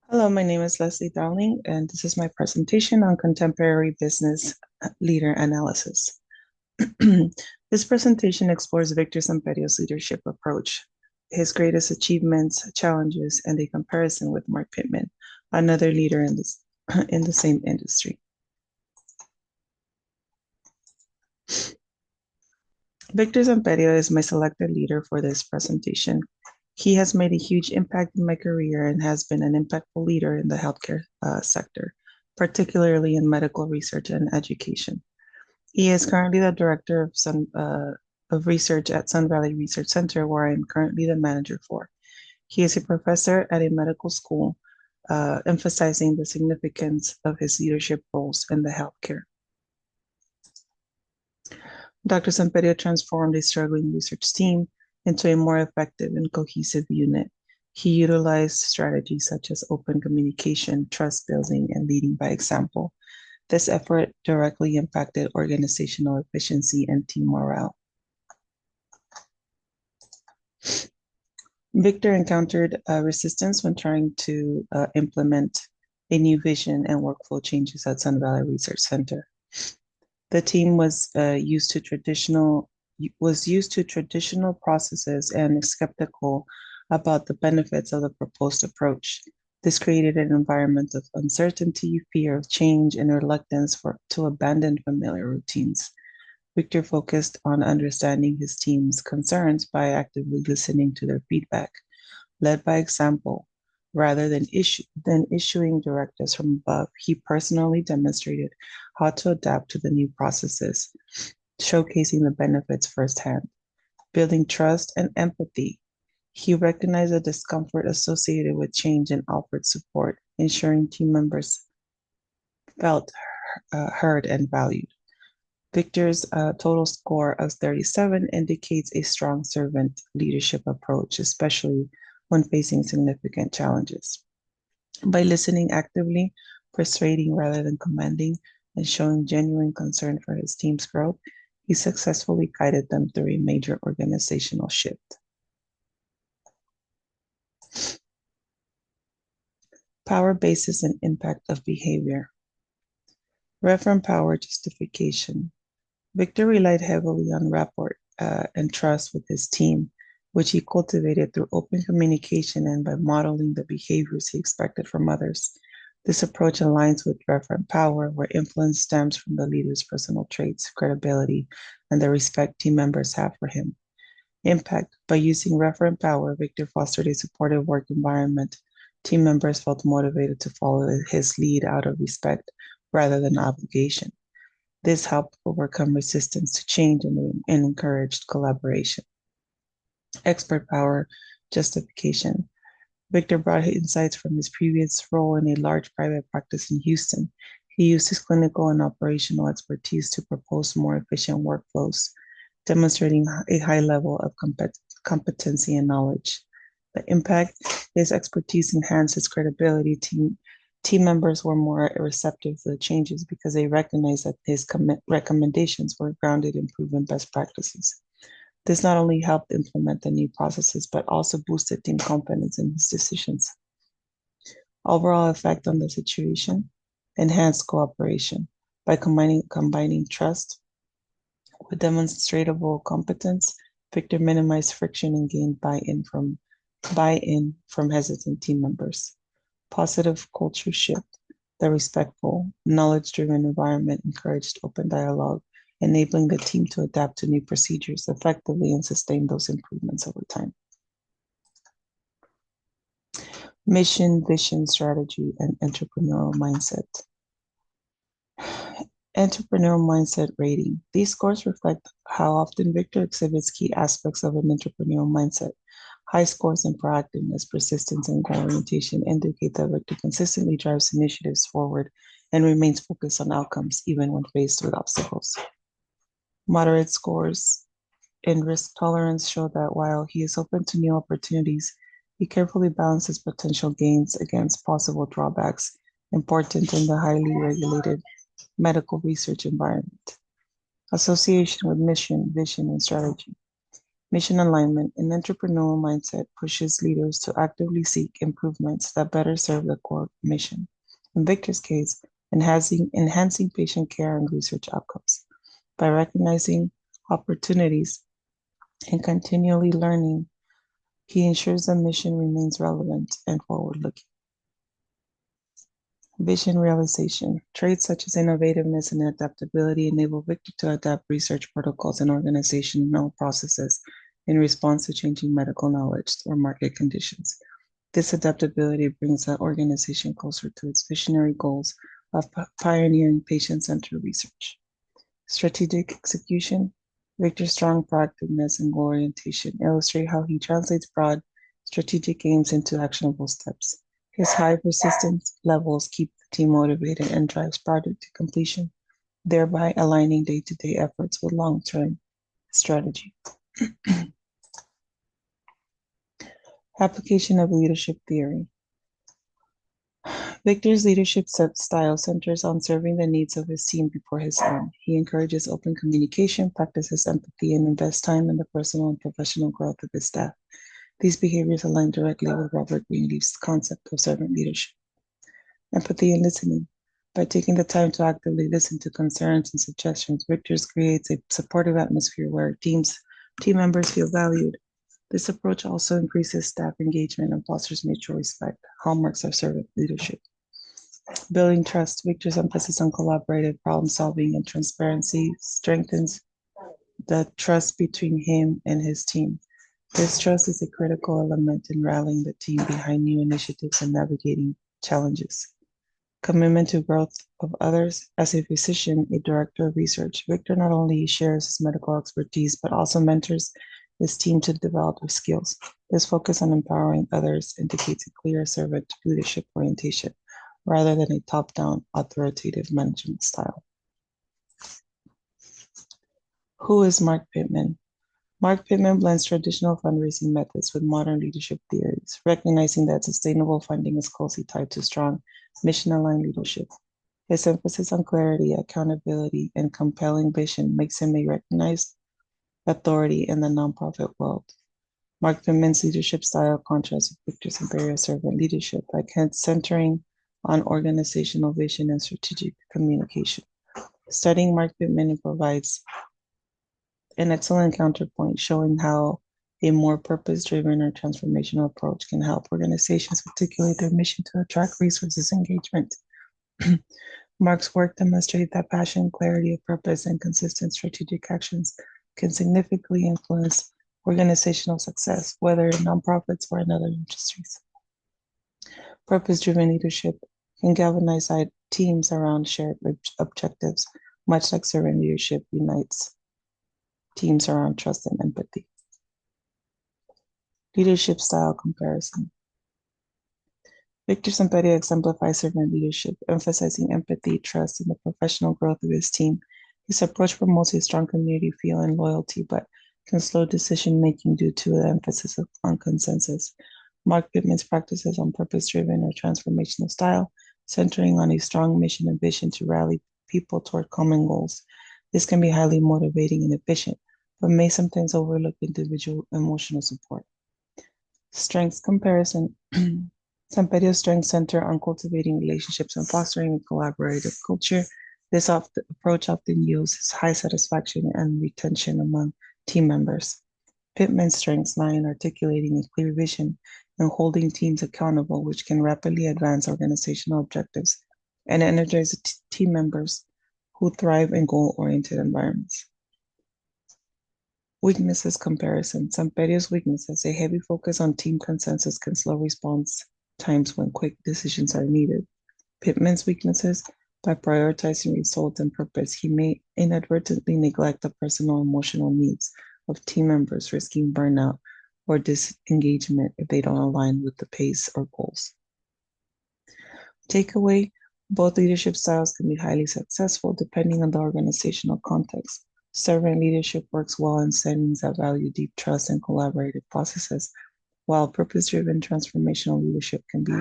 Hello, my name is Analysis-Dowling, and this is my presentation on contemporary business leader analysis. This presentation explores Victor Samperio's leadership approach, his greatest achievements, challenges, and a comparison with Mark Pittman, another leader in the same industry. Victor Samperio is my selected leader for this presentation. He has made a huge impact in my career and has been an impactful leader in the healthcare sector, particularly in medical research and education. He is currently the director of research at Sun Valley Research Center, where I am currently the manager for. He is a professor at a medical school, emphasizing the significance of his leadership roles in the healthcare. Dr. Samperio transformed a struggling research team into a more effective and cohesive unit. He utilized strategies such as open communication, trust building, and leading by example. This effort directly impacted organizational efficiency and team morale. Victor encountered resistance when trying to implement a new vision and workflow changes at Sun Valley Research Center. The team was used to traditional processes and skeptical about the benefits of the proposed approach. This created an environment of uncertainty, fear of change, and reluctance to abandon familiar routines. Victor focused on understanding his team's concerns by actively listening to their feedback, led by example. Rather than issuing directives from above, he personally demonstrated how to adapt to the new processes, showcasing the benefits firsthand. Building trust and empathy, he recognized the discomfort associated with change and offered support, ensuring team members felt heard and valued. Victor's total score of 37 indicates a strong servant leadership approach, especially when facing significant challenges. By listening actively, persuading rather than commanding, and showing genuine concern for his team's growth, he successfully guided them through a major organizational shift. Power basis and impact of behavior. Referent power justification. Victor relied heavily on rapport and trust with his team, which he cultivated through open communication and by modeling the behaviors he expected from others. This approach aligns with referent power, where influence stems from the leader's personal traits, credibility, and the respect team members have for him. Impact. By using referent power, Victor fostered a supportive work environment. Team members felt motivated to follow his lead out of respect rather than obligation. This helped overcome resistance to change and encouraged collaboration. Expert power justification. Victor brought insights from his previous role in a large private practice in Houston. He used his clinical and operational expertise to propose more efficient workflows, demonstrating a high level of competency and knowledge. The impact, his expertise enhanced his credibility. Team members were more receptive to the changes because they recognized that his recommendations were grounded in proven best practices. This not only helped implement the new processes, but also boosted team confidence in his decisions. Overall effect on the situation, enhanced cooperation. By combining trust with demonstrable competence, Victor minimized friction and gained buy-in from hesitant team members. Positive culture shift. The respectful, knowledge-driven environment encouraged open dialogue, enabling the team to adapt to new procedures effectively and sustain those improvements over time. Mission, vision, strategy, and entrepreneurial mindset. Entrepreneurial mindset rating. These scores reflect how often Victor exhibits key aspects of an entrepreneurial mindset. High scores in proactiveness, persistence, and goal orientation indicate that Victor consistently drives initiatives forward and remains focused on outcomes even when faced with obstacles. Moderate scores in risk tolerance show that while he is open to new opportunities, he carefully balances potential gains against possible drawbacks, important in the highly regulated medical research environment. Association with mission, vision, and strategy. Mission alignment. An entrepreneurial mindset pushes leaders to actively seek improvements that better serve the core mission. In Victor's case, enhancing patient care and research outcomes. By recognizing opportunities and continually learning, he ensures the mission remains relevant and forward-looking. Vision realization. Traits such as innovativeness and adaptability enable Victor to adapt research protocols and organizational processes in response to changing medical knowledge or market conditions. This adaptability brings the organization closer to its visionary goals of pioneering patient-centered research. Strategic execution. Victor's strong proactiveness and goal orientation illustrate how he translates broad strategic aims into actionable steps. His high persistence levels keep the team motivated and drives project to completion, thereby aligning day-to-day efforts with long-term strategy. Application of leadership theory. Victor's leadership style centers on serving the needs of his team before his own. He encourages open communication, practices empathy, and invests time in the personal and professional growth of his staff. These behaviors align directly with Robert Greenleaf's concept of servant leadership. Empathy and listening. By taking the time to actively listen to concerns and suggestions, Victor's creates a supportive atmosphere where team members feel valued. This approach also increases staff engagement and fosters mutual respect, hallmarks of servant leadership. Building trust. Victor's emphasis on collaborative problem solving and transparency strengthens the trust between him and his team. This trust is a critical element in rallying the team behind new initiatives and navigating challenges. Commitment to growth of others. As a physician, a director of research, Victor not only shares his medical expertise, but also mentors his team to develop their skills. This focus on empowering others indicates a clear servant leadership orientation, rather than a top-down authoritative management style. Who is Mark Pittman? Mark Pittman blends traditional fundraising methods with modern leadership theories, recognizing that sustainable funding is closely tied to strong, mission-aligned leadership. His emphasis on clarity, accountability, and compelling vision makes him a recognized authority in the nonprofit world. Mark Pittman's leadership style contrasts with Victor's imperial servant leadership by centering on organizational vision and strategic communication. Studying Mark Pittman provides an excellent counterpoint, showing how a more purpose-driven or transformational approach can help organizations articulate their mission to attract resources and engagement. Mark's work demonstrates that passion, clarity of purpose, and consistent strategic actions can significantly influence organizational success, whether in nonprofits or in other industries. Purpose-driven leadership can galvanize teams around shared objectives, much like servant leadership unites teams around trust and empathy. Leadership style comparison. Victor Semperio exemplifies servant leadership, emphasizing empathy, trust, and the professional growth of his team. His approach promotes a strong community feel and loyalty, but can slow decision-making due to the emphasis on consensus. Mark Pittman's practices on purpose-driven or transformational style, centering on a strong mission and vision to rally people toward common goals. This can be highly motivating and efficient, but may sometimes overlook individual emotional support. Strengths comparison. Semperio's strengths center on cultivating relationships and fostering a collaborative culture. This approach often yields high satisfaction and retention among team members. Pittman's strengths lie in articulating a clear vision and holding teams accountable, which can rapidly advance organizational objectives and energize team members who thrive in goal-oriented environments. Weaknesses comparison. Semperio's weaknesses, a heavy focus on team consensus can slow response times when quick decisions are needed. Pittman's weaknesses, by prioritizing results and purpose, he may inadvertently neglect the personal emotional needs of team members, risking burnout or disengagement if they don't align with the pace or goals. Takeaway, both leadership styles can be highly successful depending on the organizational context. Servant leadership works well in settings that value deep trust and collaborative processes, while purpose-driven transformational leadership can be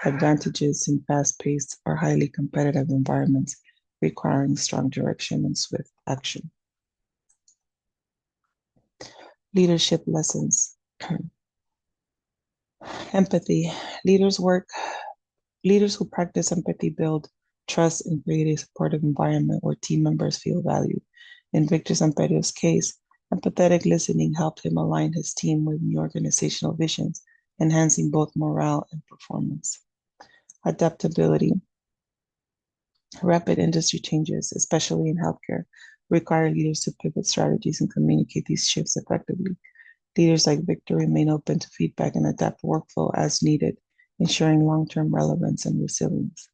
advantageous in fast-paced or highly competitive environments requiring strong direction and swift action. Leadership lessons. Empathy. Leaders work Leaders who practice empathy build trust and create a supportive environment where team members feel valued. In Victor Zampetto's case, empathetic listening helped him align his team with new organizational visions, enhancing both morale and performance. Adaptability. Rapid industry changes, especially in healthcare, require leaders to pivot strategies and communicate these shifts effectively. Leaders like Victor remain open to feedback and adapt workflow as needed, ensuring long-term relevance and resilience.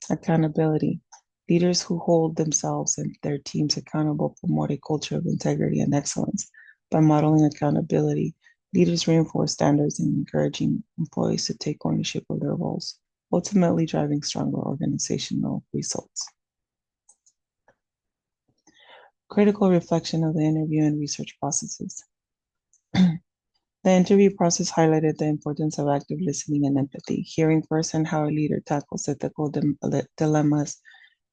Accountability. Leaders who hold themselves and their teams accountable promote a culture of integrity and excellence. By modeling accountability, leaders reinforce standards and encouraging employees to take ownership of their roles, ultimately driving stronger organizational results. Critical reflection of the interview and research processes. The interview process highlighted the importance of active listening and empathy. Hearing firsthand how a leader tackles ethical dilemmas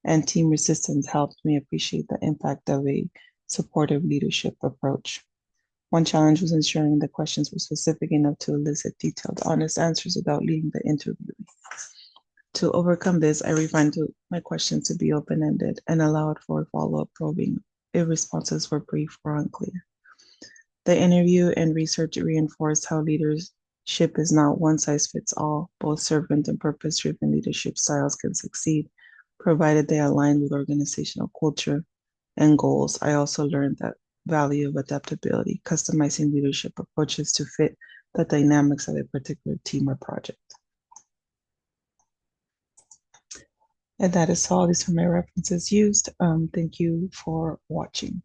and team resistance helped me appreciate the impact of a supportive leadership approach. One challenge was ensuring the questions were specific enough to elicit detailed, honest answers without leading the interview. To overcome this, I refined my questions to be open-ended and allowed for follow-up probing if responses were brief or unclear. The interview and research reinforced how leadership is not one size fits all. Both servant and purpose-driven leadership styles can succeed, provided they align with organizational culture and goals. I also learned that value of adaptability, customizing leadership approaches to fit the dynamics of a particular team or project. And that is all. These are my references used. Thank you for watching.